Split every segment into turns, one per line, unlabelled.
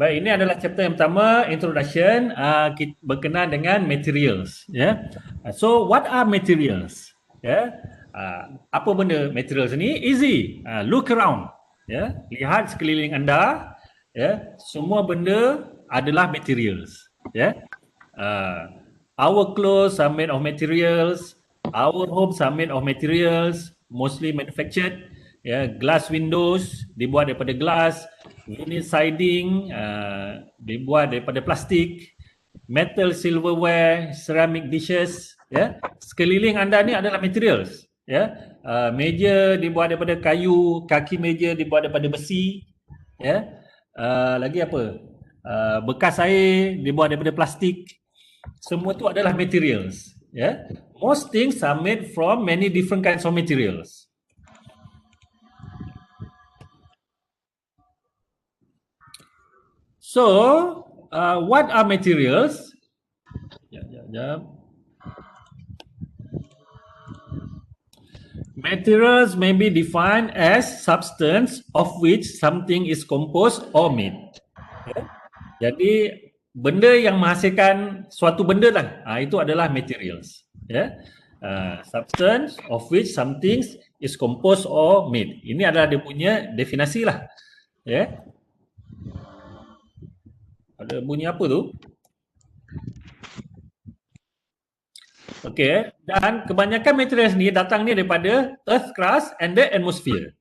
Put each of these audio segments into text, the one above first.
Baik, ini adalah chapter yang pertama, introduction, berkenaan dengan materials. So, what are materials? Apa benda materials ni? Easy. Look around. Lihat sekeliling anda. Semua benda adalah materials. Our clothes are made of materials. Our homes are made of materials, mostly manufactured. Glass windows dibuat daripada glass. Vinyl siding dibuat daripada plastik. Metal silverware, ceramic dishes. Sekeliling anda ni adalah materials. Meja dibuat daripada kayu, kaki meja dibuat daripada besi. Lagi apa? Bekas air dibuat daripada plastik. Semua tu adalah materials. Most things are made from many different kinds of materials. So, what are materials? Materials may be defined as substance of which something is composed or made. Jadi, benda yang menghasilkan suatu benda lah, itu adalah materials. Substance of which something is composed or made. Ini adalah dia punya definasi lah. Ada bunyi apa tu? Okey, dan kebanyakan materials ni datang ni daripada earth crust and the atmosphere.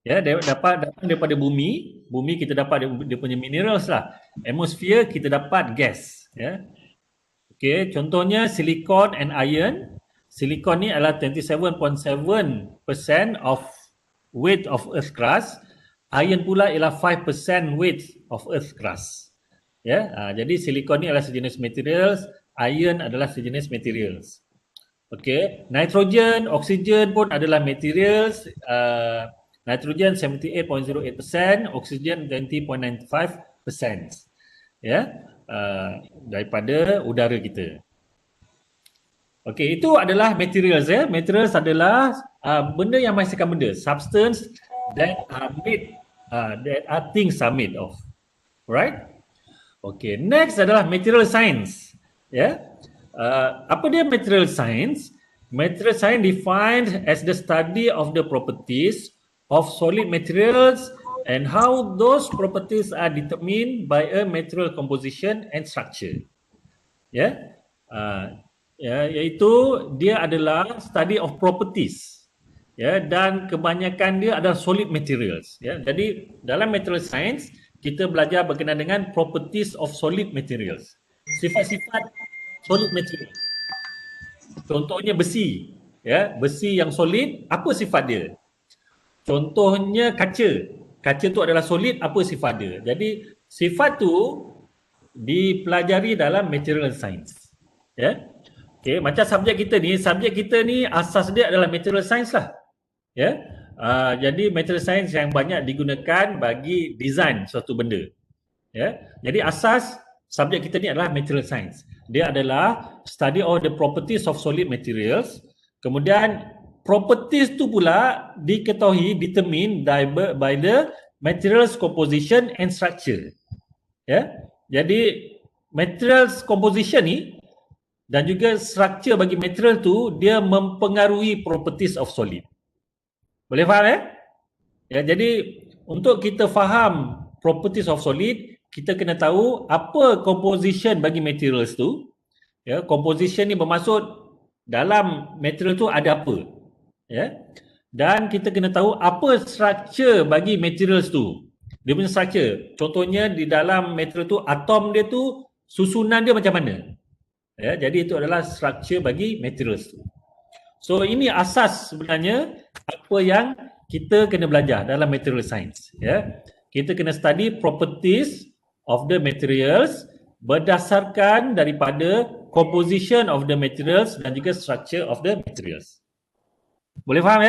Dapat daripada bumi. Bumi kita dapat dia punya minerals lah. Atmosphere kita dapat gas. Okey, contohnya silicon and iron. Silicon ni adalah 27.7% of weight of earth crust. Iron pula ialah 5% weight of earth crust. Jadi silicon ni adalah sejenis materials, iron adalah sejenis materials. Okey, nitrogen, oksigen pun adalah materials. Nitrogen 78.08%, oksigen 20.95%. Daripada udara kita. Okey, itu adalah materials. Materials adalah benda yang menghasilkan benda, substance that are made, that are things are made of. Right? Okay, next adalah material science. Apa dia material science? Material science defined as the study of the properties of solid materials and how those properties are determined by a material composition and structure. Iaitu dia adalah study of properties. Dan kebanyakan dia adalah solid materials. Jadi dalam material science kita belajar berkenaan dengan properties of solid materials. Sifat-sifat solid material. Contohnya besi. Besi yang solid, apa sifat dia? Contohnya kaca. Kaca tu adalah solid, apa sifat dia? Jadi sifat tu dipelajari dalam material science. Okay, macam subjek kita ni asas dia adalah material science lah. Jadi material science yang banyak digunakan bagi design suatu benda. Jadi asas subjek kita ni adalah material science. Dia adalah study of the properties of solid materials. Kemudian properties tu pula diketahui determined by the materials composition and structure. Jadi materials composition ni dan juga structure bagi material tu dia mempengaruhi properties of solid. Boleh faham jadi untuk kita faham properties of solid, kita kena tahu apa composition bagi materials tu. Composition ni bermaksud dalam material tu ada apa. Dan kita kena tahu apa structure bagi materials tu. Dia punya structure. Contohnya di dalam material tu atom dia tu susunan dia macam mana. Jadi itu adalah structure bagi materials tu. So ini asas sebenarnya apa yang kita kena belajar dalam material science. Kita kena study properties of the materials berdasarkan daripada composition of the materials dan juga structure of the materials. Boleh faham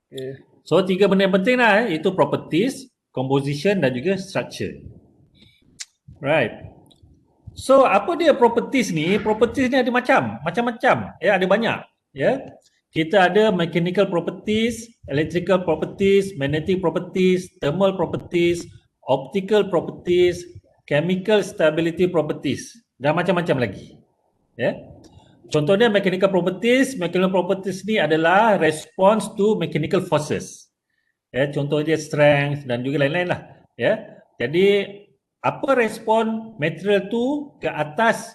Okay. So tiga benda yang penting lah iaitu properties, composition dan juga structure. Right. So apa dia properties ni? Properties ni ada macam-macam. Ada banyak. Kita ada mechanical properties, electrical properties, magnetic properties, thermal properties, optical properties, chemical stability properties, dan macam-macam lagi. Ya. Contohnya mechanical properties ni adalah response to mechanical forces. Ya, contohnya strength dan juga lain-lain lah. Ya. Jadi apa respon material tu ke atas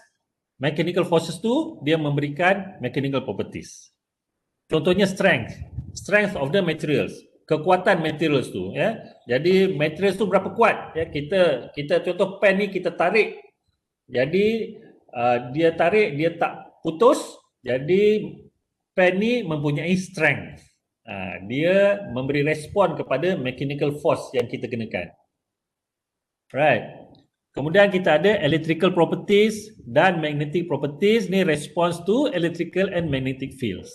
mechanical forces tu, dia memberikan mechanical properties. Contohnya strength of the materials, kekuatan materials tu, ya. Jadi materials tu berapa kuat, ya. Kita contoh pen ni kita tarik, jadi dia tarik, dia tak putus, jadi pen ni mempunyai strength. Dia memberi respon kepada mechanical force yang kita kenakan. Right. Kemudian kita ada electrical properties dan magnetic properties, ni response to electrical and magnetic fields.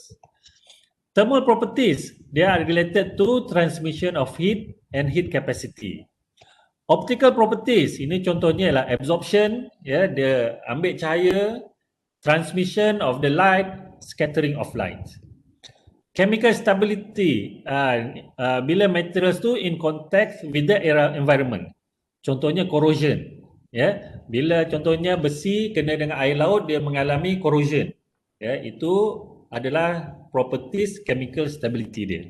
Thermal properties, they are related to transmission of heat and heat capacity. Optical properties, ini contohnya lah absorption, ya, dia ambil cahaya, transmission of the light, scattering of light. Chemical stability, bila materials tu in contact with the environment. Contohnya corrosion, ya. Bila contohnya besi kena dengan air laut, dia mengalami corrosion. Ya, itu adalah properties chemical stability dia.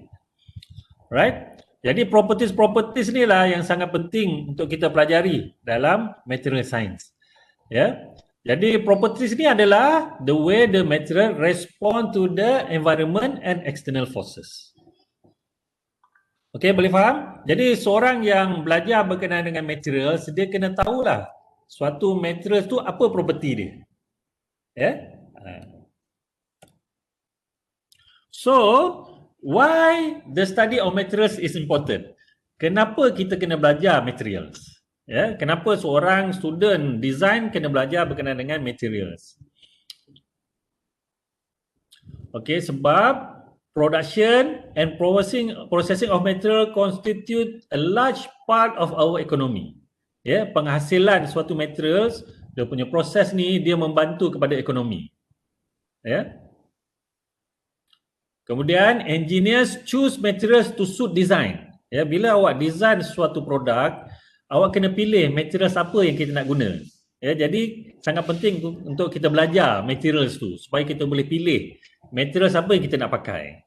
Right? Jadi properties ni lah yang sangat penting untuk kita pelajari dalam material science. Ya. Jadi properties ni adalah the way the material respond to the environment and external forces. Okey, boleh faham? Jadi seorang yang belajar berkenaan dengan materials, dia kena tahulah suatu material tu apa property dia. Ya. So, why the study of materials is important? Kenapa kita kena belajar materials? Ya, kenapa seorang student design kena belajar berkenaan dengan materials? Okey, sebab production and processing of material constitute a large part of our economy. Ya, penghasilan suatu materials, dia punya proses ni dia membantu kepada ekonomi. Ya. Kemudian engineers choose materials to suit design. Ya, bila awak design suatu produk, awak kena pilih materials apa yang kita nak guna. Ya, jadi sangat penting untuk kita belajar materials tu supaya kita boleh pilih materials apa yang kita nak pakai.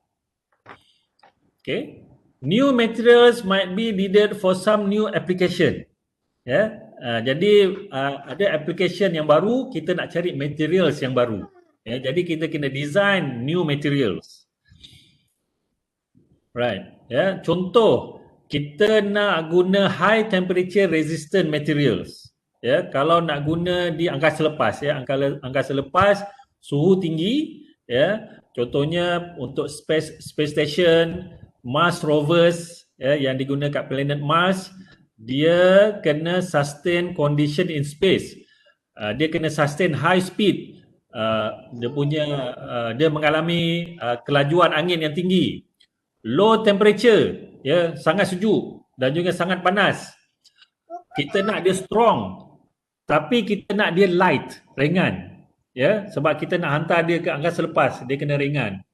Okay. New materials might be needed for some new application. Ya, jadi ada application yang baru, kita nak cari materials yang baru. Ya, jadi kita kena design new materials. Right. Ya, contoh kita nak guna high temperature resistant materials. Ya, kalau nak guna di angkasa lepas, ya, angkasa lepas suhu tinggi, ya. Contohnya untuk space station, Mars rovers, ya, yang digunakan kat planet Mars, dia kena sustain condition in space. Dia kena sustain high speed. Dia mengalami kelajuan angin yang tinggi. Low temperature, ya, sangat sejuk dan juga sangat panas. Kita nak dia strong, tapi kita nak dia light, ringan. Ya, sebab kita nak hantar dia ke angkasa lepas, dia kena ringan.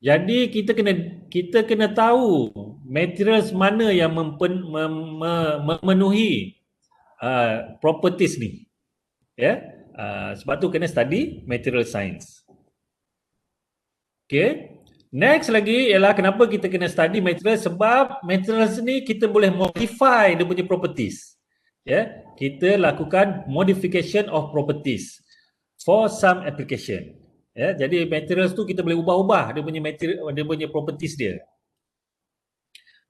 Jadi kita kena tahu materials mana yang memenuhi properties ni. Ya, sebab tu kena study material science. Okay. Next lagi ialah kenapa kita kena study materials, sebab materials ni kita boleh modify dia punya properties. Ya, kita lakukan modification of properties for some application. Ya, jadi materials tu kita boleh ubah-ubah dia punya properties dia.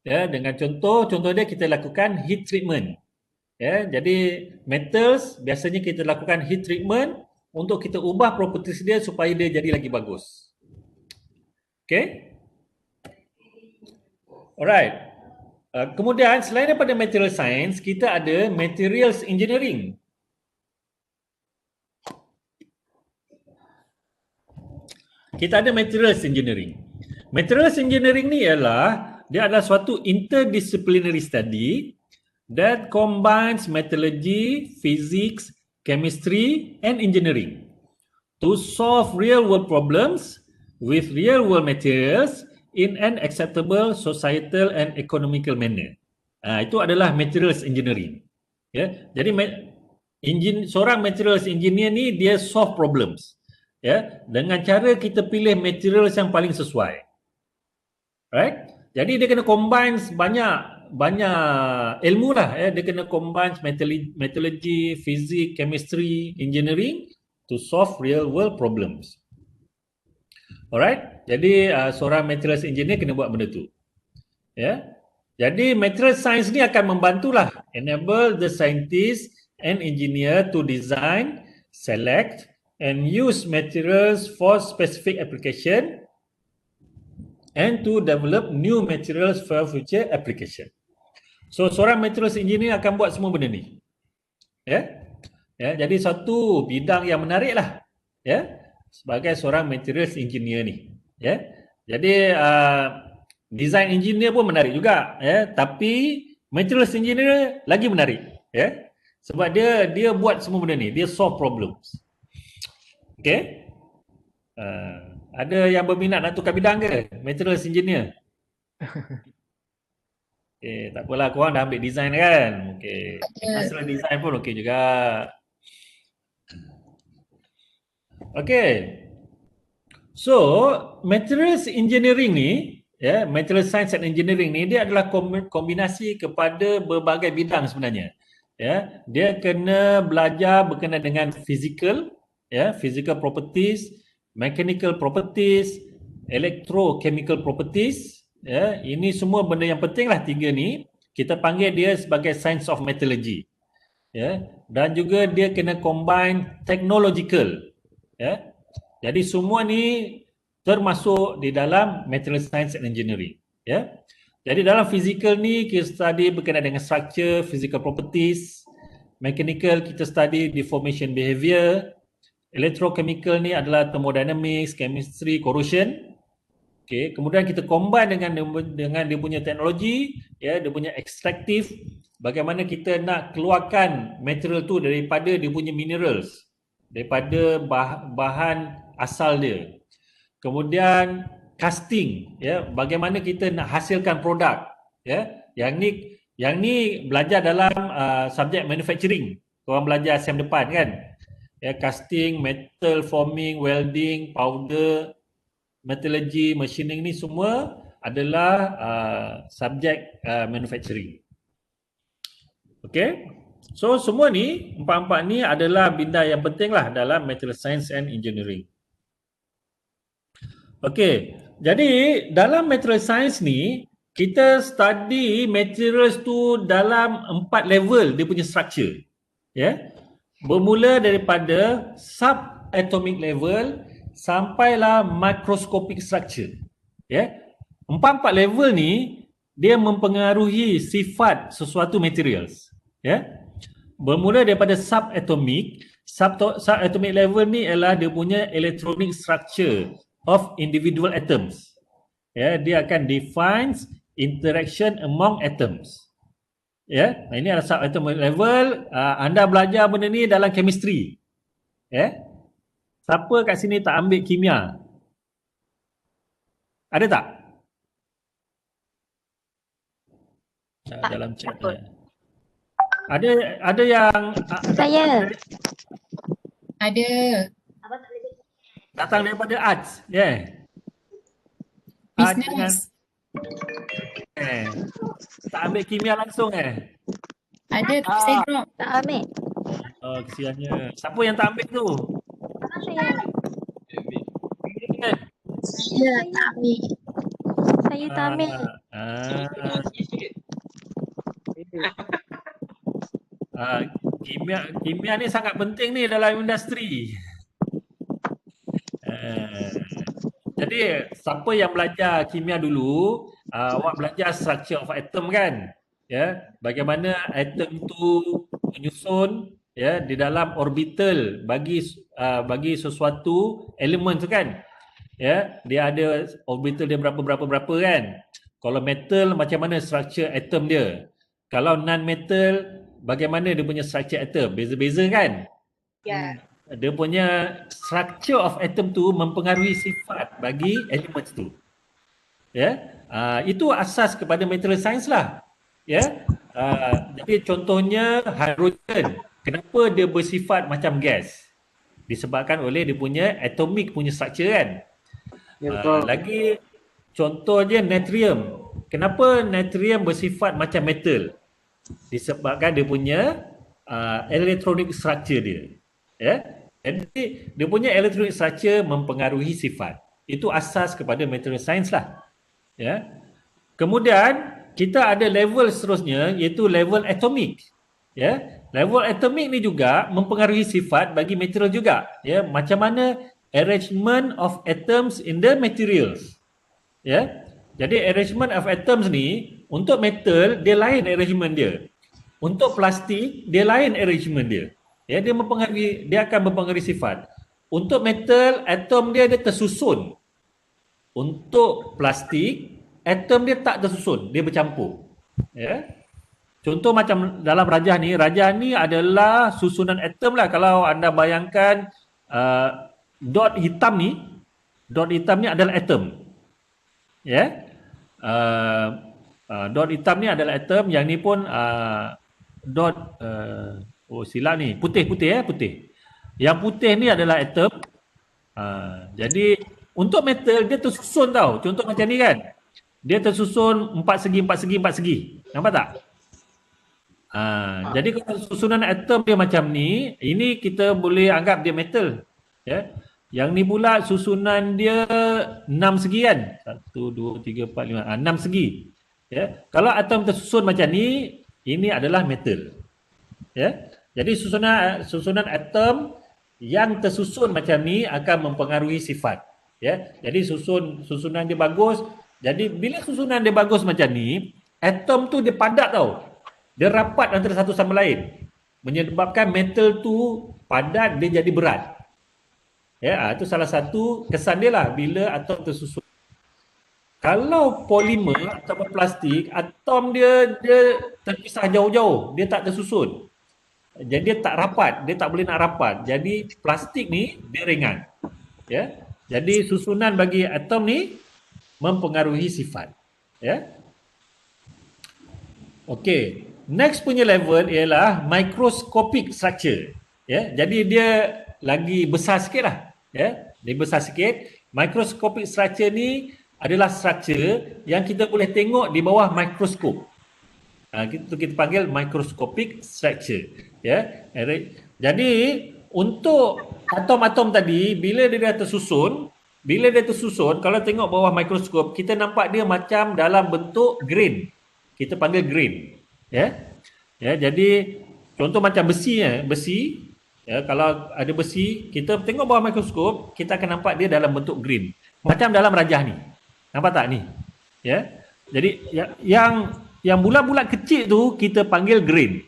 Ya, dengan contoh dia kita lakukan heat treatment. Ya, jadi metals biasanya kita lakukan heat treatment untuk kita ubah properties dia supaya dia jadi lagi bagus. Okay. Alright. Kemudian selain daripada material science, kita ada materials engineering. Kita ada materials engineering. Materials engineering ni dia adalah suatu interdisciplinary study that combines metallurgy, physics, chemistry and engineering to solve real world problems with real world materials in an acceptable societal and economical manner. Itu adalah materials engineering. Ya, jadi seorang materials engineer ni dia solve problems. Ya, dengan cara kita pilih materials yang paling sesuai. Right? Jadi dia kena combine banyak ilmu lah. Ya. Dia kena combine metallurgy, physics, chemistry, engineering to solve real world problems. Alright? Jadi seorang materials engineer kena buat benda tu. Ya. Jadi material science ni akan membantulah enable the scientist and engineer to design, select and use materials for specific application and to develop new materials for future application. So seorang materials engineer akan buat semua benda ni. Ya. Ya, jadi satu bidang yang menarik lah. Ya. Sebagai seorang materials engineer ni. Ya. Jadi design engineer pun menarik juga, ya, tapi materials engineer lagi menarik, ya. Sebab dia buat semua benda ni, dia solve problems. Okey. Ada yang berminat nak tukar bidang ke? Materials engineer. Okey, tak apalah, korang dah ambil design kan? Okey. Masalah design pun okey juga. Okey. So, materials engineering ni, ya, material science and engineering ni dia adalah kombinasi kepada berbagai bidang sebenarnya. Ya, dia kena belajar berkenaan dengan physical, ya, physical properties, mechanical properties, electrochemical properties, ya. Ini semua benda yang penting lah tiga ni. Kita panggil dia sebagai science of metallurgy. Ya, dan juga dia kena combine technological, ya. Jadi semua ni termasuk di dalam material science and engineering, ya. Jadi dalam physical ni kita study berkenaan dengan structure, physical properties. Mechanical kita study deformation behavior. Electrochemical ni adalah thermodynamics, chemistry, corrosion. Okay. Kemudian kita combine dengan dia punya teknologi, ya, dia punya extractive. Bagaimana kita nak keluarkan material tu daripada dia punya minerals, daripada bahan asal dia. Kemudian casting, ya, bagaimana kita nak hasilkan produk, ya. Yang ni belajar dalam subjek manufacturing. Korang belajar SEM depan kan? Ya, casting, metal forming, welding, powder, metallurgy, machining ni semua adalah subjek manufacturing. Okey. So semua ni, empat-empat ni adalah bidang yang penting lah dalam material science and engineering. Okey, jadi dalam material science ni, kita study materials tu dalam 4 level dia punya structure. Ya. Bermula daripada subatomic level sampailah microscopic structure. Ya. 4 level ni dia mempengaruhi sifat sesuatu materials. Ya. Bermula daripada subatomic level ni ialah dia punya electronic structure of individual atoms. Ya, dia akan defines interaction among atoms. Ya, ini adalah subatomic level. Anda belajar benda ni dalam chemistry. Ya. Siapa kat sini tak ambil kimia? Ada tak? Dalam chat. Ada yang
Saya.
Ada.
Datang daripada arts, yeah.
Business.
Tak ambil kimia langsung
Ada tapi saya drop.
Tak ambil.
Oh, kesiannya. Siapa yang tak ambil tu?
Saya.
Kan?
Saya tak ambil.
Saya tak ambil.
Kimia ni sangat penting ni dalam industri. Jadi siapa yang belajar kimia dulu, awak belajar structure of atom kan? Ya, bagaimana atom tu menyusun, ya, di dalam orbital bagi sesuatu elemen tu kan? Ya, dia ada orbital dia berapa kan? Kalau metal macam mana structure atom dia? Kalau non metal bagaimana dia punya structure atom? Beza-beza kan?
Ya.
Dia punya structure of atom tu mempengaruhi sifat bagi elements tu. Ya, itu asas kepada material science lah. Ya, Jadi contohnya hidrogen. Kenapa dia bersifat macam gas? Disebabkan oleh dia punya atomic punya structure kan. Lagi contoh je natrium. Kenapa natrium bersifat macam metal? Disebabkan dia punya electronic structure dia. Ya. Jadi dia punya electronic structure mempengaruhi sifat. Itu asas kepada material science lah. Ya. Kemudian kita ada level seterusnya iaitu level atomik. Ya, level atomik ni juga mempengaruhi sifat bagi material juga. Ya, macam mana arrangement of atoms in the materials. Ya. Jadi arrangement of atoms ni untuk metal dia lain arrangement dia. Untuk plastik dia lain arrangement dia. Ya, dia akan mempengaruhi sifat. Untuk metal atom dia tersusun. Untuk plastik atom dia tak tersusun, dia bercampur. Ya. Contoh macam dalam rajah ni adalah susunan atom lah. Kalau anda bayangkan dot hitam ni adalah atom. Ya. Dot hitam ni adalah atom, yang ni pun dot silap ni, putih. Yang putih ni adalah atom. Jadi untuk metal dia tersusun tau. Contoh macam ni kan. Dia tersusun 4 segi. Nampak tak? Jadi kalau susunan atom dia macam ni, ini kita boleh anggap dia metal. Ya. Yang ni pula susunan dia 6 segi kan? 1, 2, 3, 4, 5, 6 segi. Ya. Kalau atom tersusun macam ni, ini adalah metal. Ya. Jadi susunan atom yang tersusun macam ni akan mempengaruhi sifat. Ya. Jadi susunan dia bagus. Jadi bila susunan dia bagus macam ni, atom tu dia padat tau. Dia rapat antara satu sama lain. Menyebabkan metal tu padat, dia jadi berat. Ya, itu salah satu kesan dia lah bila atom tersusun. Kalau polimer atau plastik, atom dia terpisah jauh-jauh, dia tak tersusun. Jadi dia tak rapat, dia tak boleh nak rapat. Jadi plastik ni dia ringan. Ya. Jadi susunan bagi atom ni mempengaruhi sifat. Ya. Okey, next punya level ialah microscopic structure. Ya, jadi dia lagi besar sikitlah. Ya, dia besar sikit. Microscopic structure ni adalah structure yang kita boleh tengok di bawah mikroskop. Kita panggil microscopic structure. Ya. Jadi untuk atom-atom tadi bila dia dah tersusun, kalau tengok bawah mikroskop kita nampak dia macam dalam bentuk grain. Kita panggil grain. Ya. Ya, jadi contoh macam besi. Ya, kalau ada besi, kita tengok bawah mikroskop, kita akan nampak dia dalam bentuk grain. Macam dalam rajah ni. Nampak tak ni? Ya. Jadi yang bulat-bulat kecil tu kita panggil grain.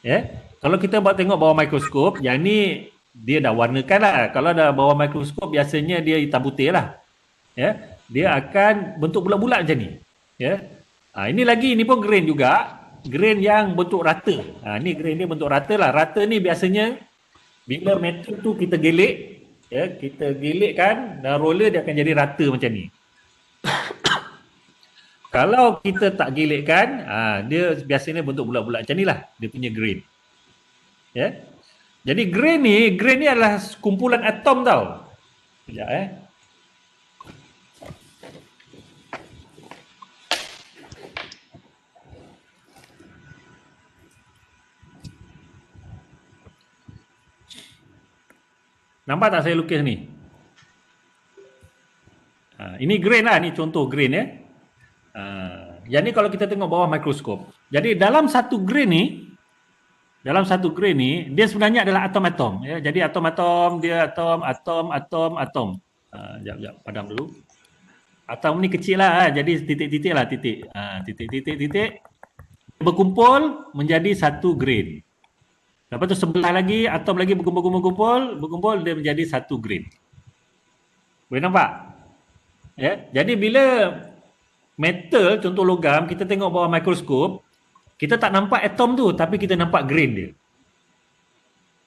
Ya. Kalau kita tengok bawah mikroskop, yang ni dia dah warnakan lah. Kalau dah bawah mikroskop biasanya dia hitam putih lah. Ya. Dia akan bentuk bulat-bulat macam ni. Ya. Ini pun grain juga. Grain yang bentuk rata. Ni grain dia bentuk rata lah. Rata ni biasanya bila metal tu kita gelik, ya, kita gelikkan dan roller dia akan jadi rata macam ni. Kalau kita tak gelikkan, dia biasanya bentuk bulat-bulat macam ni lah. Dia punya grain. Ya. Jadi grain ni adalah kumpulan atom tau. Sekejap Nampak tak saya lukis ni? Ini grain lah, ni contoh grain ya. Yang ni kalau kita tengok bawah mikroskop. Jadi dalam satu grain ni dia sebenarnya adalah atom-atom. Ya. Jadi atom-atom, dia atom. Sekejap, padam dulu. Atom ni kecil lah, jadi titik-titik lah, titik. Berkumpul menjadi satu grain. Lepas tu sebelah lagi, atom lagi berkumpul, dia menjadi satu grain. Boleh nampak? Ya. Jadi bila metal, contoh logam, kita tengok bawah mikroskop, kita tak nampak atom tu, tapi kita nampak grain dia.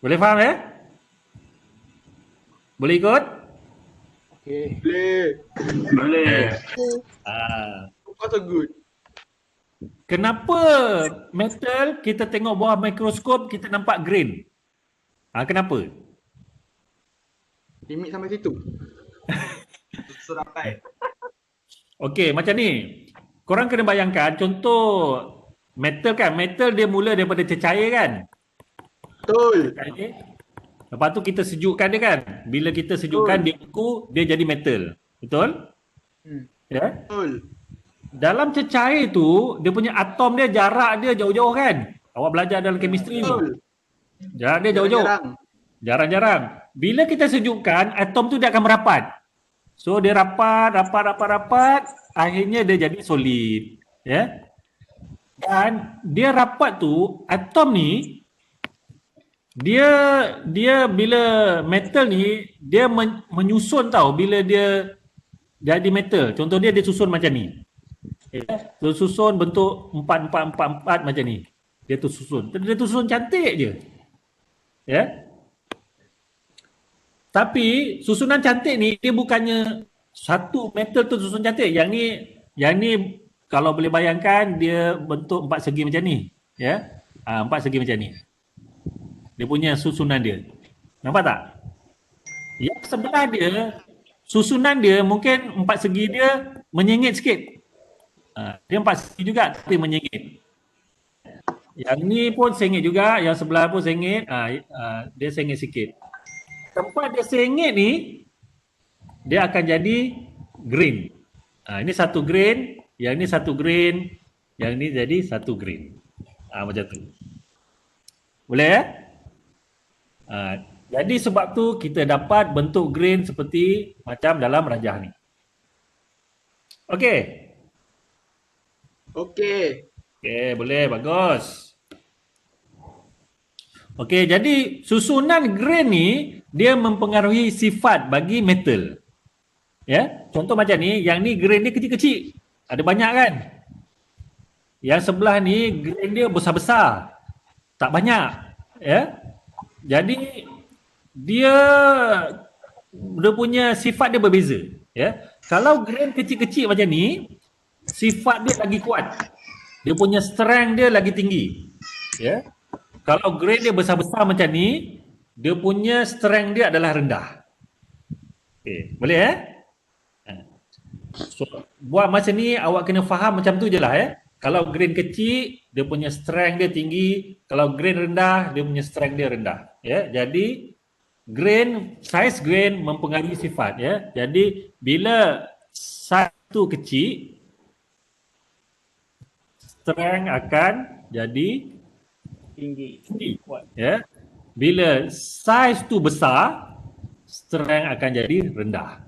Boleh faham ya? Boleh ikut?
Okay. Boleh.
So good.
kenapa metal kita tengok bawah mikroskop kita nampak grain? Kenapa?
Limit sampai situ. Serapai.
Okey, macam ni. Korang kena bayangkan contoh metal kan, metal dia mula daripada cecair kan?
Betul.
Cecair. Lepas tu kita sejukkan dia kan? Bila kita sejukkan dia beku, dia jadi metal. Betul? Ya.
Betul.
Dalam cecair tu, dia punya atom dia jarak dia jauh-jauh kan? Awak belajar dalam chemistry ni.
Betul.
Jarak dia jauh-jauh.
Jarang.
Jarang-jarang. Bila kita sejukkan, atom tu dia akan merapat. So dia rapat, akhirnya dia jadi solid. Ya. Dan dia rapat tu, atom ni dia bila metal ni dia menyusun tau bila dia jadi metal. Contoh dia susun macam ni. Ya. Dia susun bentuk 4 macam ni. Dia tu susun. Dia tu susun cantik je. Ya. Tapi susunan cantik ni dia bukannya satu metal tu susun cantik. Yang ni kalau boleh bayangkan dia bentuk 4 segi macam ni. Ya. 4 segi macam ni. Dia punya susunan dia. Nampak tak? Yang sebelah dia susunan dia mungkin 4 segi dia menyengit sikit. Dia 4 segi juga tapi menyengit. Yang ni pun sengit juga, yang sebelah pun sengit. Dia sengit sikit. Tempat dia sengit ni dia akan jadi grain. Ini satu grain, yang ni satu grain, yang ni jadi satu grain. Macam tu. Boleh ya? Jadi sebab tu kita dapat bentuk grain seperti macam dalam rajah ni. Okey.
Okey.
Okey, boleh, bagus. Okey, jadi susunan grain ni dia mempengaruhi sifat bagi metal. Ya, contoh macam ni, yang ni grain dia kecil-kecil. Ada banyak kan? Yang sebelah ni grain dia besar-besar. Tak banyak. Ya. Jadi dia punya sifat dia berbeza. Ya. Kalau grain kecil-kecil macam ni, sifat dia lagi kuat. Dia punya strength dia lagi tinggi. Ya. Kalau grain dia besar-besar macam ni, dia punya strength dia adalah rendah. Okey, boleh So, buat macam ni awak kena faham macam tu je lah Kalau grain kecil, dia punya strength dia tinggi. Kalau grain rendah, dia punya strength dia rendah. Ya, jadi size grain mempengaruhi sifat. Ya, jadi bila satu kecil, strength akan jadi tinggi. Ya, bila size tu besar, strength akan jadi rendah.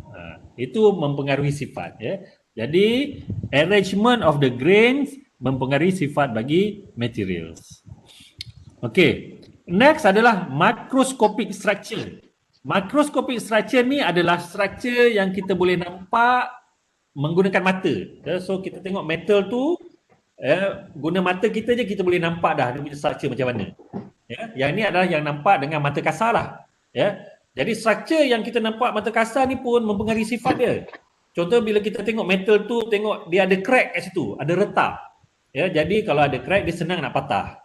Itu mempengaruhi sifat. Ya, jadi arrangement of the grains mempengaruhi sifat bagi materials. Okey, next adalah microscopic structure. Microscopic structure ni adalah structure yang kita boleh nampak menggunakan mata. So kita tengok metal tu, guna mata kita je kita boleh nampak dah dia punya structure macam mana. Yang ni adalah yang nampak dengan mata kasar lah. Jadi structure yang kita nampak mata kasar ni pun mempengaruhi sifat dia. Contoh bila kita tengok metal tu, tengok dia ada crack kat situ, ada retak. Jadi kalau ada crack dia senang nak patah.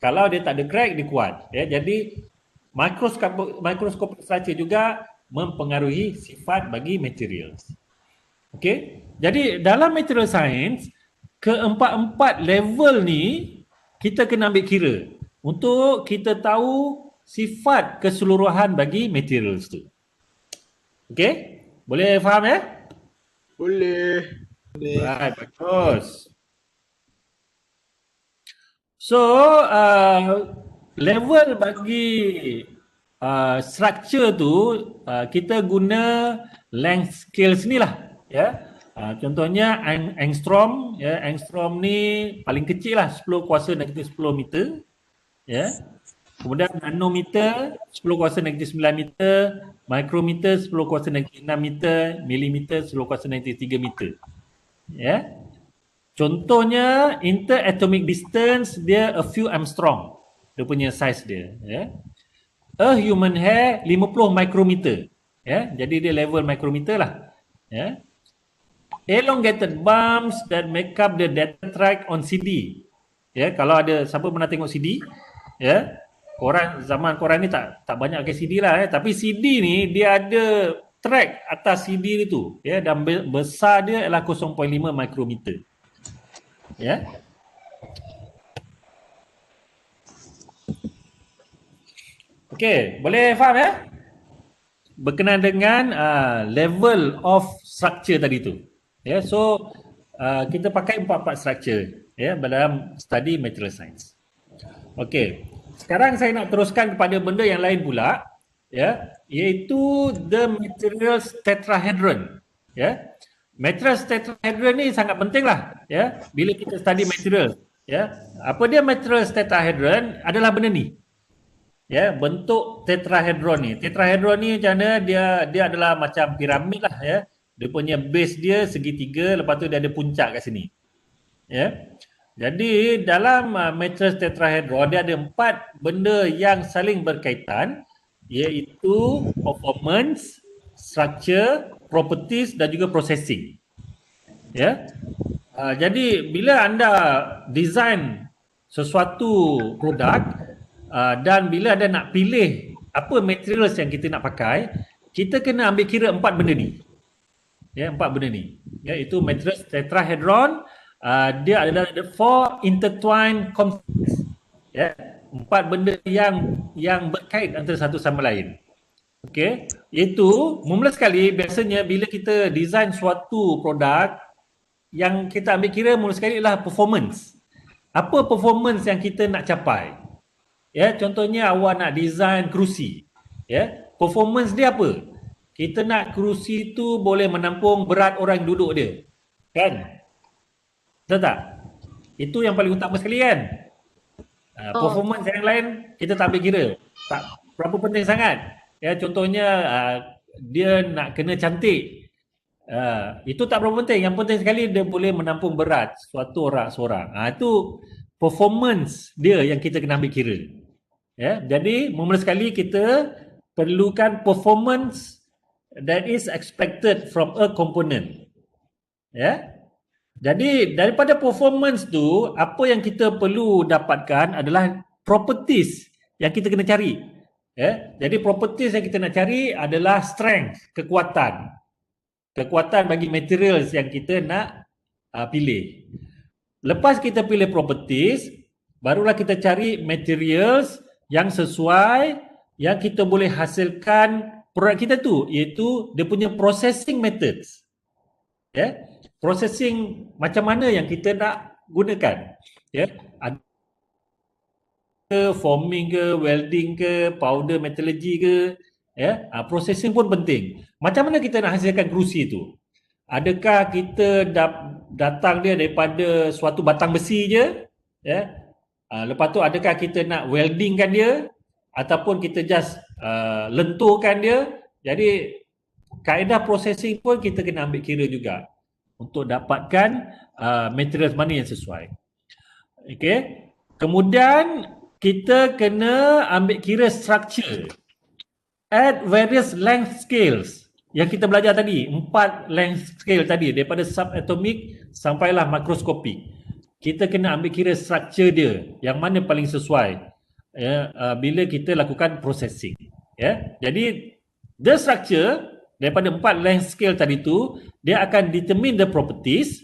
Kalau dia tak ada crack dia kuat. Jadi microscopic structure juga mempengaruhi sifat bagi materials. Okey. Jadi dalam material science, keempat-empat level ni kita kena ambil kira untuk kita tahu sifat keseluruhan bagi materials tu. Okey? Boleh faham
Boleh.
Right, bagus. So, level bagi structure tu kita guna length scales ni lah. Contohnya angstrom. Angstrom ni paling kecil lah, 10 kuasa negatif 10 meter. Kemudian nanometer 10 kuasa negatif 9 meter, mikrometer 10 kuasa negatif 6 meter, milimeter 10 kuasa negatif 3 meter. Contohnya interatomic distance dia a few angstrom. Dia punya size dia. A human hair 50 mikrometer. Jadi dia level mikrometer lah. elongated bumps that make up the data track on CD. Ya, kalau ada siapa pernah tengok CD, ya, zaman korang ni tak banyak pakai CD lah, tapi CD ni dia ada track atas CD itu, ya, dan besar dia ialah 0.5 mikrometer. Ya. Okey, boleh faham ya? Berkenaan dengan level of structure tadi tu. Ya, so kita pakai 4 structure ya dalam study material science. Okey. Sekarang saya nak teruskan kepada benda yang lain pula, ya, iaitu the materials tetrahedron. Ya. Materials tetrahedron ni sangat penting lah, ya, bila kita study material. Ya. Apa dia materials tetrahedron? Adalah benda ni. Ya, bentuk tetrahedron ni. Tetrahedron ni macam mana? Dia adalah macam piramid lah, ya. Dia punya base dia segitiga, lepas tu dia ada puncak kat sini. Ya. Jadi dalam matrix tetrahedron dia ada 4 benda yang saling berkaitan, iaitu performance, structure, properties dan juga processing. Ya. Jadi bila anda design sesuatu produk dan bila anda nak pilih apa materials yang kita nak pakai, kita kena ambil kira 4 benda ni. Ya, 4 benda ni. Iaitu matrix tetrahedron. Dia adalah the 4 intertwined components. Ya, 4 benda yang berkait antara satu sama lain. Okey, iaitu mula sekali biasanya bila kita design suatu produk, yang kita ambil kira mula sekali adalah performance. Apa performance yang kita nak capai? Ya, contohnya awak nak design kerusi. Ya, performance dia apa? Kita nak kerusi tu boleh menampung berat orang duduk dia. Kan? Betul tak? Itu yang paling utama sekali kan? Performance yang lain kita tak ambil kira. Tak berapa penting sangat. Ya, contohnya dia nak kena cantik. Itu tak berapa penting. Yang penting sekali dia boleh menampung berat suatu orang seorang. Itu performance dia yang kita kena ambil kira. Ya, jadi mula sekali kita perlukan performance that is expected from a component. Ya. Jadi daripada performance tu, apa yang kita perlu dapatkan adalah properties yang kita kena cari. Ya, jadi properties yang kita nak cari adalah strength, kekuatan. Kekuatan bagi materials yang kita nak pilih. Lepas kita pilih properties, barulah kita cari materials yang sesuai, yang kita boleh hasilkan produk kita tu, iaitu dia punya processing methods. Ya. Processing macam mana yang kita nak gunakan, ya, ada forming ke, welding ke, powder metallurgy ke, ya, processing pun penting. Macam mana kita nak hasilkan kerusi itu? Adakah kita datang dia daripada suatu batang besi je, ya, lepas tu adakah kita nak weldingkan dia ataupun kita just lenturkan dia? Jadi kaedah processing pun kita kena ambil kira juga untuk dapatkan materials mana yang sesuai. Okey. Kemudian kita kena ambil kira structure at various length scales yang kita belajar tadi, 4 length scale tadi, daripada subatomic sampailah makroskopik. Kita kena ambil kira structure dia, yang mana paling sesuai, ya, bila kita lakukan processing. Ya. Jadi the structure daripada 4 length scale tadi tu, dia akan determine the properties.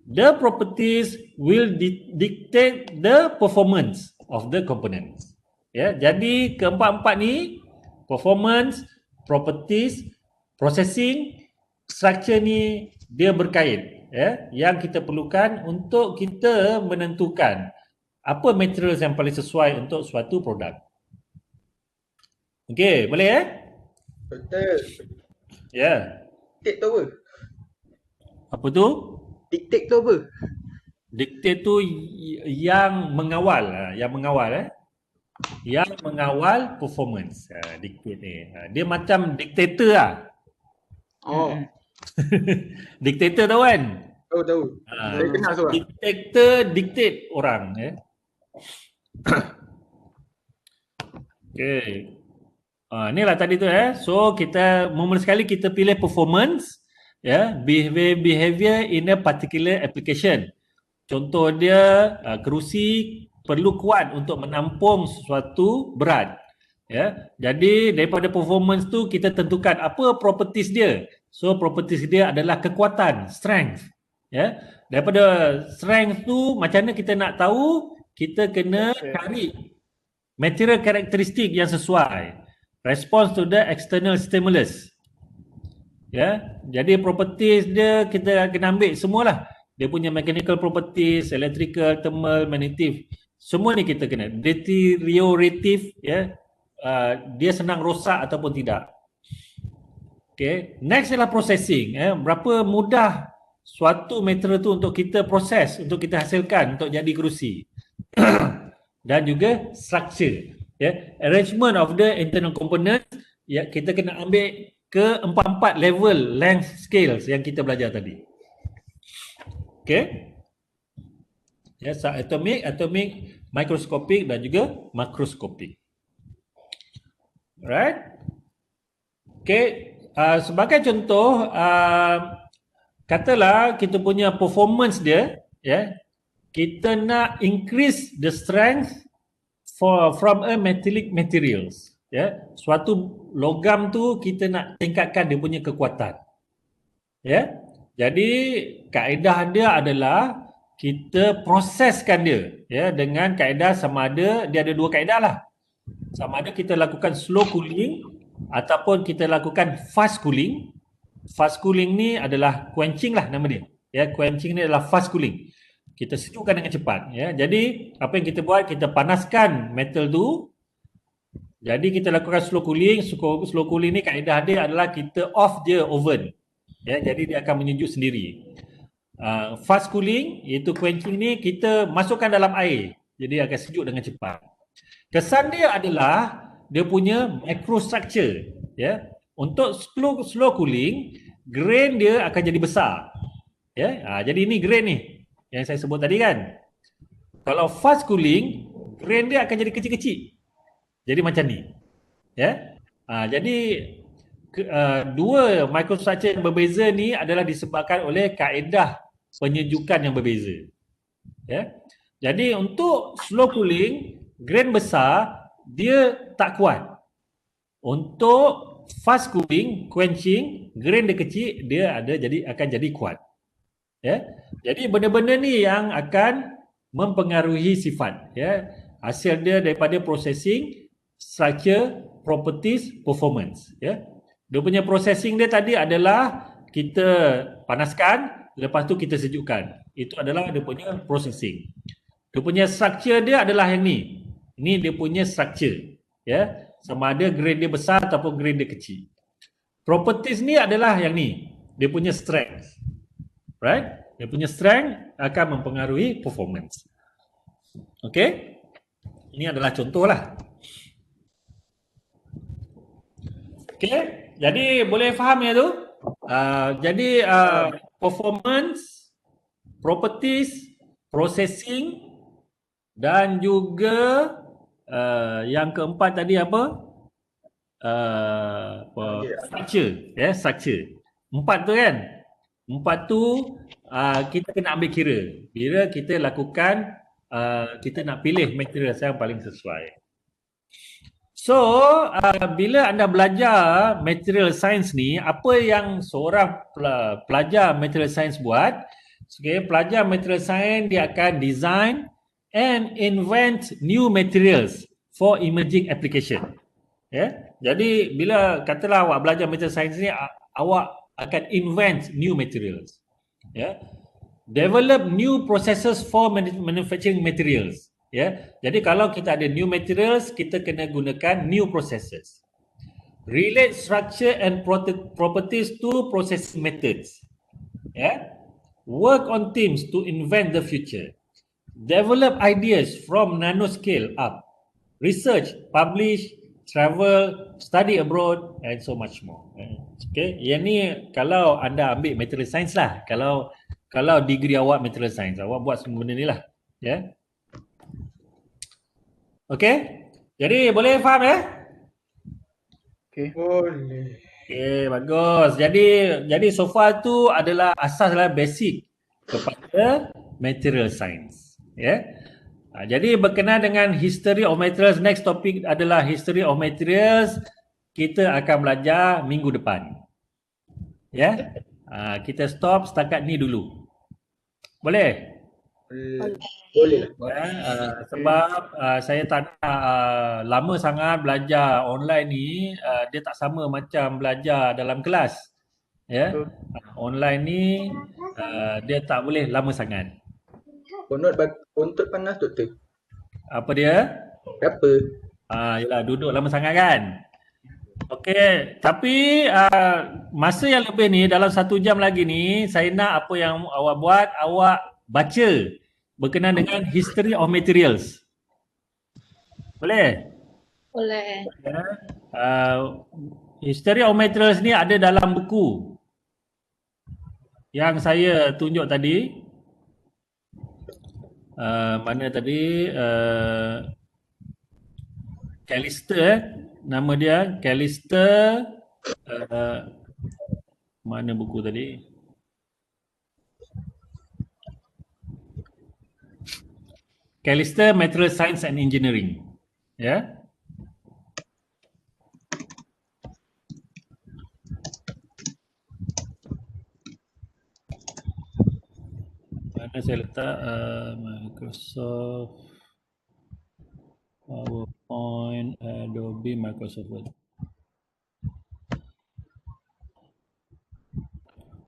The properties will dictate the performance of the components. Ya, jadi keempat-empat ni, performance, properties, processing, structure ni dia berkait, ya, yang kita perlukan untuk kita menentukan apa materials yang paling sesuai untuk suatu produk. Okey, boleh ya?
Betul.
Ya.
Dictate tu apa?
Apa tu?
Dictate tu apa?
Dictate tu yang mengawal, yang mengawal performance. Dictate ni. Dia macam dictator lah.
Oh,
Dictator tahu kan?
tahu. Saya kenal seorang.
Dictator dictate orang. Okay. Inilah tadi tu. So kita mula sekali kita pilih performance. ya, behavior in a particular application. Contoh dia kerusi perlu kuat untuk menampung sesuatu berat. Ya, jadi daripada performance tu kita tentukan apa properties dia. So properties dia adalah kekuatan, strength. Ya, daripada strength tu macam mana kita nak tahu? Kita kena cari material karakteristik yang sesuai. Response to the external stimulus. Ya, jadi properties dia kita kena ambil semualah. Dia punya mechanical properties, electrical, thermal, magnetic. Semua ni kita kena. Deteriorative, ya. Dia senang rosak ataupun tidak. Okay. Next adalah processing. Berapa mudah suatu material tu untuk kita proses, untuk kita hasilkan, untuk jadi kerusi. Dan juga structure. Arrangement of the internal components, ya, kita kena ambil ke empat level length scales yang kita belajar tadi. Okay. Ya, subatomic, atomic, microscopic dan juga makroskopik. Right? Okay. Sebagai contoh, katalah kita punya performance dia, ya, kita nak increase the strength from a metallic materials. Ya, suatu logam tu kita nak tingkatkan dia punya kekuatan. Ya, jadi kaedah dia adalah kita proseskan dia, ya, dengan kaedah sama ada dia ada dua kaedah lah. Sama ada kita lakukan slow cooling ataupun kita lakukan fast cooling. Fast cooling ni adalah quenching lah nama dia. Ya, quenching ni adalah fast cooling. Kita sejukkan dengan cepat. Ya, jadi apa yang kita buat? Kita panaskan metal tu. Jadi kita lakukan slow cooling. Slow cooling ni kaedah dia adalah kita off je oven. Ya, jadi dia akan menyejuk sendiri. Fast cooling iaitu quenching ni kita masukkan dalam air. Jadi akan sejuk dengan cepat. Kesan dia adalah dia punya microstructure. Ya, untuk slow cooling, grain dia akan jadi besar. Ya, jadi ini grain ni yang saya sebut tadi kan. Kalau fast cooling, grain dia akan jadi kecil-kecil. Jadi macam ni. Ya. Jadi dua microstructure yang berbeza ni adalah disebabkan oleh kaedah penyejukan yang berbeza. Ya. Jadi untuk slow cooling, grain besar dia tak kuat. Untuk fast cooling, quenching, grain dia kecil, dia akan jadi kuat. Ya. Jadi benda-benda ni yang akan mempengaruhi sifat, ya. Hasil dia daripada processing, structure, properties, performance, ya. Dia punya processing dia tadi adalah kita panaskan, lepas tu kita sejukkan. Itu adalah dia punya processing. Dia punya structure dia adalah yang ni. Ini dia punya structure, ya. Sama ada grain dia besar ataupun grain dia kecil. Properties ni adalah yang ni. Dia punya strength. Right? Dia punya strength akan mempengaruhi performance. Okay? Ini adalah contoh lah. Okay? Jadi boleh faham ya tu? Jadi performance, properties, processing dan juga yang keempat tadi apa? Structure, ya, structure. Empat tu kan? Empat tu kita kena ambil kira. Bila kita lakukan kita nak pilih material yang paling sesuai. So, bila anda belajar material science ni, apa yang seorang pelajar material science buat? Okay, pelajar material science dia akan design and invent new materials for emerging application. Ya, jadi bila katalah awak belajar material science ni, awak akan invent new materials. Ya, develop new processes for manufacturing materials. Ya, jadi kalau kita ada new materials, kita kena gunakan new processes. Relate structure and properties to processing methods. Ya, work on teams to invent the future. Develop ideas from nanoscale up. Research, publish, travel, study abroad and so much more. Okay, yang ni kalau anda ambil material science lah. Kalau degree awak material science, awak buat semua benda ni lah. Ya. Okay, jadi boleh faham ya?
Boleh.
Okay, bagus. Jadi so far tu adalah asaslah basic kepada material science. Ya. Jadi berkenaan dengan history of materials, next topic adalah history of materials. Kita akan belajar minggu depan. Ya. Kita stop setakat ni dulu. Boleh?
Boleh lah.
Sebab saya tak nak lama sangat belajar online ni, dia tak sama macam belajar dalam kelas. Ya. Online ni dia tak boleh lama sangat.
Untuk panas doktor.
Apa dia?
Berapa?
Yalah, duduk lama sangat kan. Okey, tapi masa yang lebih ni dalam 1 jam lagi ni, saya nak apa yang awak buat, awak baca berkenaan dengan history of materials. Boleh?
Boleh.
Ya. History of materials ni ada dalam buku yang saya tunjuk tadi. Mana tadi? Callister, nama dia Callister. Mana buku tadi? Callister Material Science and Engineering. Ya. Mana saya letak Microsoft PowerPoint, Adobe, Microsoft Word.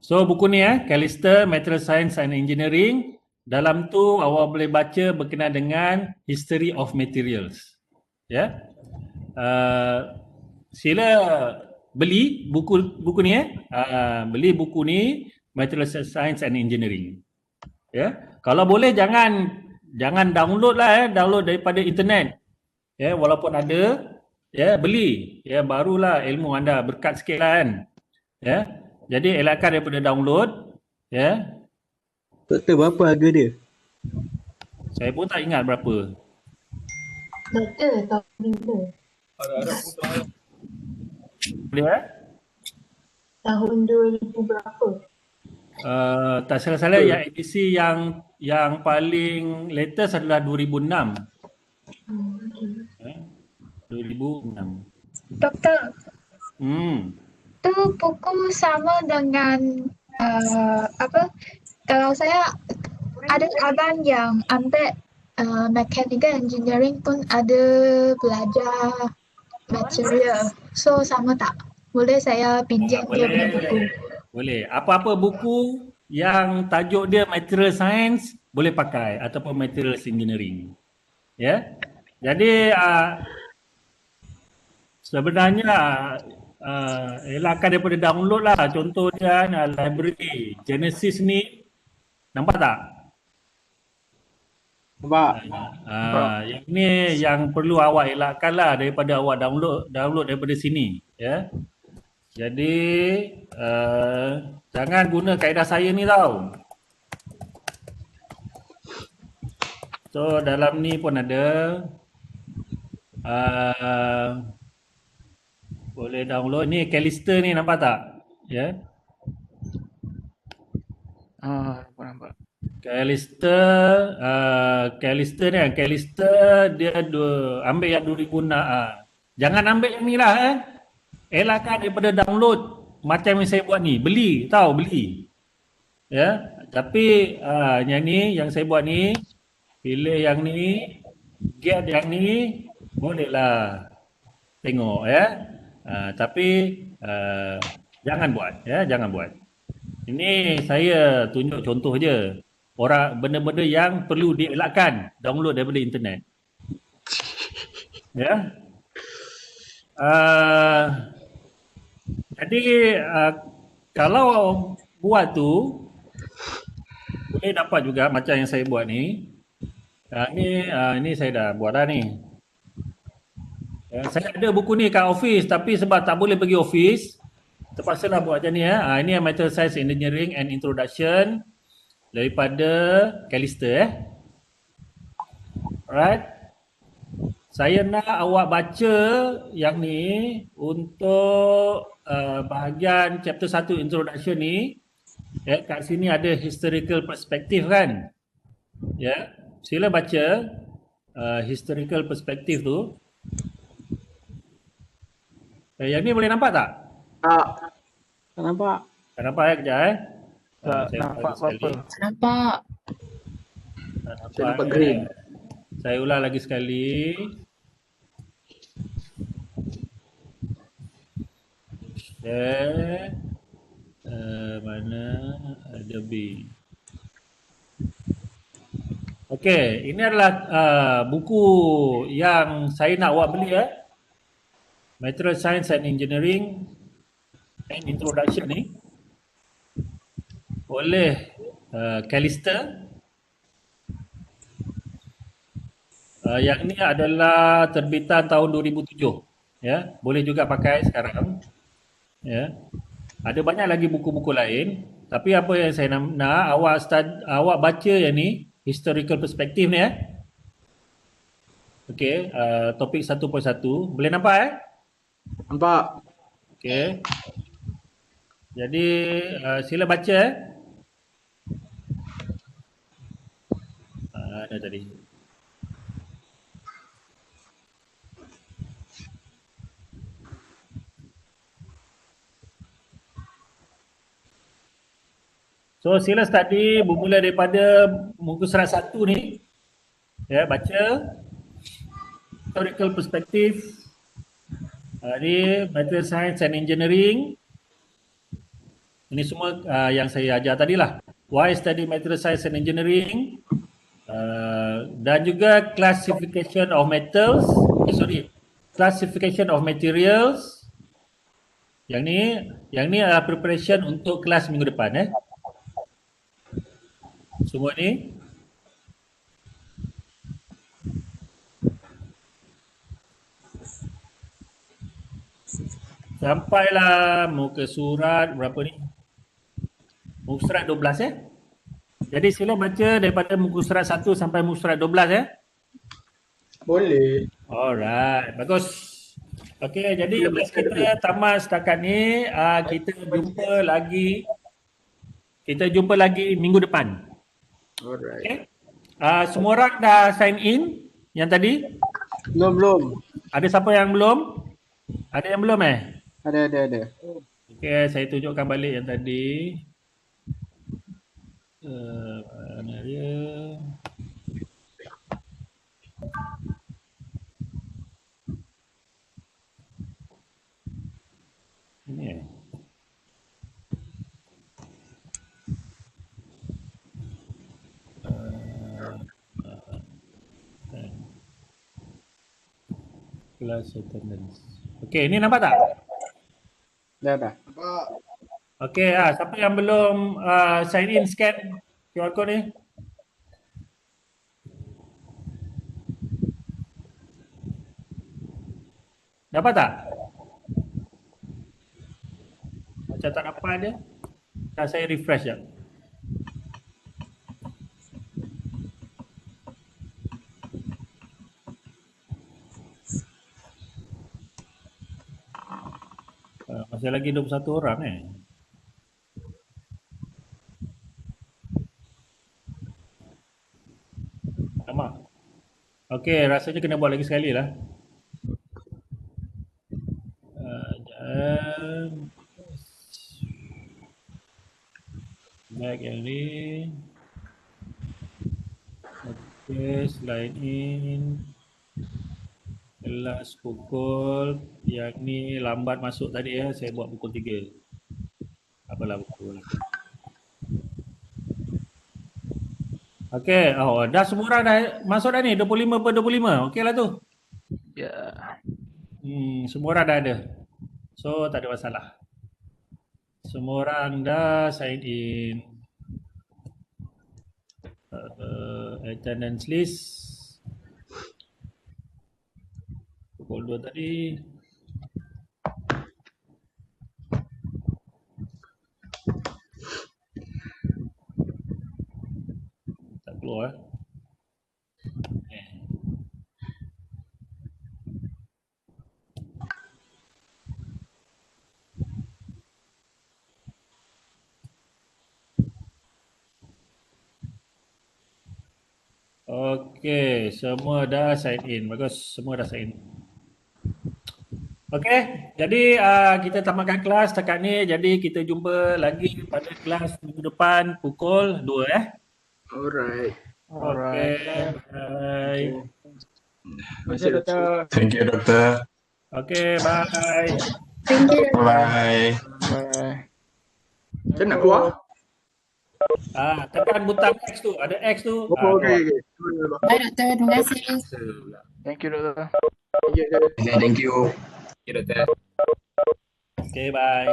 So buku ni Callister Material Science and Engineering. Dalam tu awak boleh baca berkenaan dengan history of materials. Ya. Sila beli buku ni beli buku ni Material Science and Engineering. Ya. Kalau boleh jangan download lah download daripada internet. Ya, walaupun ada, ya, beli. Ya, barulah ilmu anda berkat sikit lah kan. Ya. Jadi elakkan daripada download. Ya.
Doktor, berapa harga dia?
Saya pun tak ingat berapa.
Doktor, tahun bila?
Boleh
Tahun 2000 berapa?
Tak salah-salah yang edisi yang paling latest adalah 2006. 2006.
Doktor,
Hmm.
tu buku sama dengan kalau saya ada abang yang ambil mechanical engineering pun ada belajar material. So sama tak? Boleh saya pinjam dia punya buku?
Boleh. Apa-apa buku yang tajuk dia material science boleh pakai ataupun materials engineering. Ya. Jadi sebenarnya elakkan daripada download lah. Contoh dia library Genesis ni, nampak tak?
Nampak?
Yang ni yang perlu awak elakkan lah daripada awak download daripada sini. Ya. Jadi jangan guna kaedah saya ni tau. So dalam ni pun ada. Boleh download. Ni Callister ni, nampak tak? Ya.
Nampak.
Callister ni, Callister dia ambil yang 2006. Jangan ambil yang ni lah. Elakkan daripada download macam yang saya buat ni. Beli, beli. Ya. Tapi yang ni, yang saya buat ni, pilih yang ni, get yang ni, bolehlah tengok ya. Tapi jangan buat ya, jangan buat. Ini saya tunjuk contoh je. Benda-benda yang perlu dielakkan download daripada internet. Ya. Jadi kalau buat tu boleh dapat juga macam yang saya buat ni. Ini saya dah buat dah ni. Saya ada buku ni kat office, tapi sebab tak boleh pergi office, terpaksa lah buat macam ni ya. Ini yang Material Science Engineering and Introduction daripada Callister. Alright. Saya nak awak baca yang ni untuk bahagian chapter 1 introduction ni. Ya, kat sini ada historical perspective kan? Ya, sila baca historical perspective tu. Yang ni boleh nampak tak?
Tak nampak.
Tak nampak kejap
Tak
saya
nampak
ulang sekali.
apa-apa.
Nampak.
Tak
Saya nampak green.
Saya ulang lagi sekali. Share. Mana ada B. Okey, ini adalah buku yang saya nak awak beli Material Science and Engineering and Introduction ni oleh Callister. Yang ni adalah terbitan tahun 2007. Ya, boleh juga pakai sekarang. Ya. Ada banyak lagi buku-buku lain, tapi apa yang saya nak awak baca yang ni, historical perspective ni Okey, topik 1.1. Boleh nampak
Nampak?
Okey. Jadi sila baca ada tadi. So sila study bermula daripada muka surat 1 ni. Ya, baca historical perspective. Ni Material Science and Engineering. Ini semua yang saya ajar tadi lah. Why study Material Science and Engineering. Dan juga Classification of Metals. Classification of Materials. Yang ni adalah preparation untuk kelas minggu depan Semua ni sampailah muka surat berapa ni? Muka surat 12 Jadi sila baca daripada muka surat 1 sampai muka surat 12
Boleh.
Alright, bagus. Okey, jadi kelas kita tamat setakat ni. Kita jumpa lagi minggu depan.
Alright.
Okey. Semua orang dah sign in yang tadi?
Belum.
Ada siapa yang belum? Ada yang belum
Ada.
Okey, saya tunjukkan balik yang tadi. Mana dia? Ini class attendance. Okey, ini nampak tak?
Dah.
Nampak?
Okey, siapa yang belum sign in scan QR code ni? Dapat tak? Macam tak dapat dia. Saya refresh jap. Masih lagi 21 orang Lama. Okey, rasanya kena buat lagi sekali lah. Baik yang ni. Okey, slide in. Kelas pukul yang ni lambat masuk tadi saya buat pukul 3. Apalah pukul. Okey, dah semua orang dah masuk dah ni 25/25. Okeylah tu.
Ya.
Semua orang dah ada. So tak ada masalah. Semua orang dah sign in. Attendance list. Pukul 2 tadi. Tak keluar. Okey, semua dah sign in. Bagus, semua dah sign in. Okey, jadi kita tamatkan kelas setakat ni. Jadi kita jumpa lagi pada kelas minggu depan pukul 2
Alright.
Okey, bye.
Terima kasih, Doktor.
Thank you, Doktor.
Okey, bye.
Thank you.
Bye.
Bye.
Macam nak keluar?
Tekan butang X tu, ada X tu.
Oh, okey, okey.
Bye doktor, terima kasih.
Thank you, Doktor.
Okay, thank you.
Okey, bye.